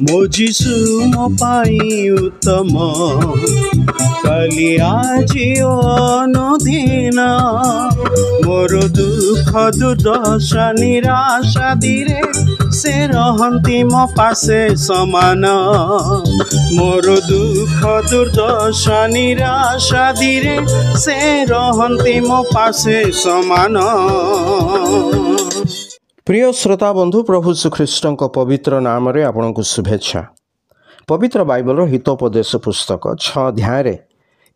ମୋ ଯୀଶୁ ମୋ ପାଇଁ ଉତ୍ତମ, କାଲି ଆଜି ଅନୁଦିନ। ମୋର ଦୁଃଖ ଦୁର୍ଦ୍ଦଶା ନିରାଶା ଧୀରେ ସେ ରହନ୍ତି ମୋ ପାଶେ ସମାନ। ମୋର ଦୁଃଖ ଦୁର୍ଦ୍ଦଶା ନିରାଶା ଧୀରେ ସେ ରହନ୍ତି ମୋ ପାଶେ ସମାନ। प्रिय श्रोता बंधु, प्रभु श्रीकृष्ण पवित्र नाम रे आपनको शुभेच्छा। पवित्र बाइबल हितोपदेश पुस्तक 6 अध्याय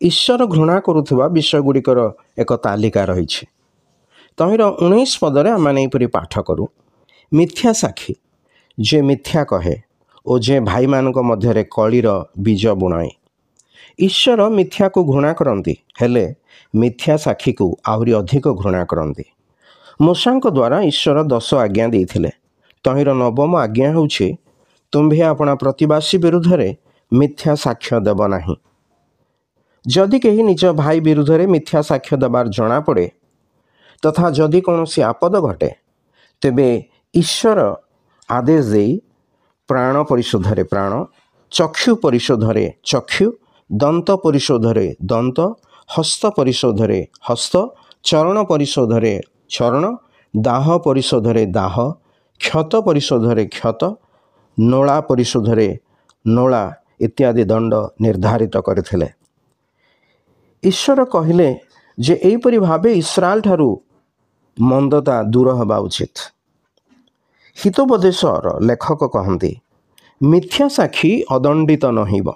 ईश्वर घृणा करुवा विषय गुड़िकर एक तालिका रही। तहिर 19 पदरे आम यहीपरि पाठ करूँ। मिथ्या साक्षी जे मिथ्या कहे और जे भाई मानक मध्य कलीर बीज बुणाए। ईश्वर मिथ्या को घृणा करती, हेले मिथ्या साक्षी को आहरी अधिक घृणा करती। मूसा द्वारा ईश्वर 10 आज्ञा देते। तहिर 9म आज्ञा हूँ, तुम्भे अपना प्रतिवासी विरुद्ध में मिथ्या साक्ष्य देव नहीं। जदि कहीं निज भाई विरुद्ध में मिथ्या साक्ष्य देवार जना पड़े तथा जदि कौन सी आपद घटे, तेबे ईश्वर आदेश दे प्राण परिशोधरे प्राण, चक्षु परिशोधरे चक्षु, दंत परिशोधरे दंत, हस्त परिशोधरे हस्त, चरण परिशोधरे चरण, दाह परिशोधरे दाह, क्षत परिशोधरे क्षत, नोला परिशोधरे नोला इत्यादि दंड निर्धारित करथिले। ईश्वर कहिले जे एहिपरि भावे इस्राएल ठारू मंदता दूर हवा उचित। हितोपदेशर लेखक कहते, मिथ्या साक्षी अदंडित नहिब,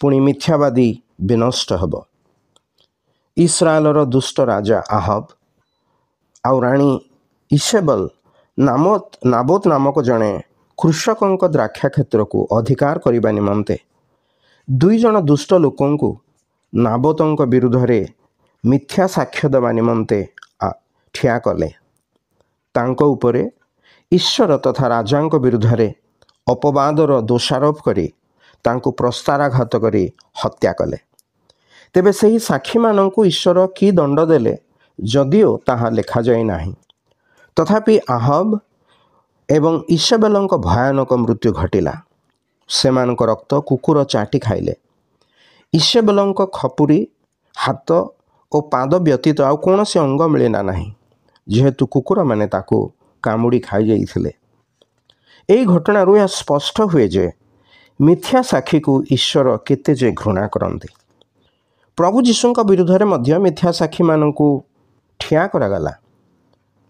पुणी मिथ्यावादी विनष्ट हब। इस्राएलर दुष्ट राजा आहब आउ राणी इसेबल नाबोत नामक जड़े कृषक द्राक्षा क्षेत्र को अधिकार करने निमंते 2 जन दुष्ट लोकों को नाबोत विरुद्ध में मिथ्या साक्ष्य देवा निमंते ठिया कले। तांको उपरे ईश्वर तथा राजा विरुद्ध में अपवादर दोषारोप करी तांको प्रस्ताराघात करी हत्या कले। तेबे सही साक्षी मानंकु ईश्वर की दंड देले जदिओ ताहा लेखा जाए नाही। तथापि आहब एवं इसेबेलଙ୍କ भयानक मृत्यु घटिला। सेमानଙ୍କ रक्त कुकुर चाटी खाइले। इसेबेलଙ୍କ खपुरी हाथ और पाद व्यतीत आउ कौनसी अंग मिलना नहीं, जेहेतु कुकुर माने ताको कामुड़ी खाई जाइथिले। एही घटनारू यह स्पष्ट हुए जे मिथ्या साक्षी को ईश्वर केते जे घृणा करती। प्रभु जीशुଙ୍କ विरुद्ध में मध्य मिथ्या साक्षी मानंकु ठिया करागला,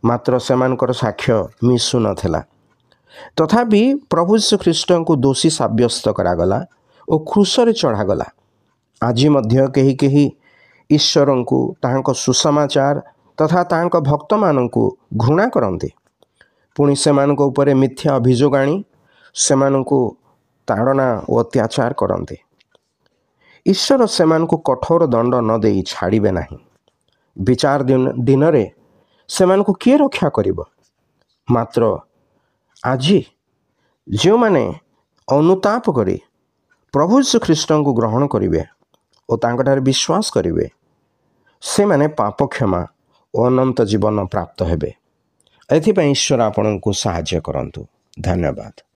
मात्र सेमानकर साक्ष्य मिशु नथिला। तथापि प्रभु श्रीकृष्ण को दोषी साब्यस्त करागला और क्रूसरे चढ़ागला। आज मध्य कही कही ईश्वर को तांको सुसमाचार तथा तांको भक्त मानंकु घृणा करते, पुणी सेमानक उपरे मिथ्या अभियोग आनी सेमानंकु ताड़ना और अत्याचार करते। ईश्वर सेमानकु कठोर दंड न दे छाड़िबे नहीं। विचार दिन रे सेमानकु किए रक्षा करिब। मात्र आज जो माने अनुताप करी प्रभु श्रीकृष्ण को ग्रहण करिवे और तांकटारे विश्वास करिवे, से माने पाप क्षमा और अनंत जीवन प्राप्त हेबे। एथिपाई ईश्वर आपनको सहाय्य करंतु। धन्यवाद।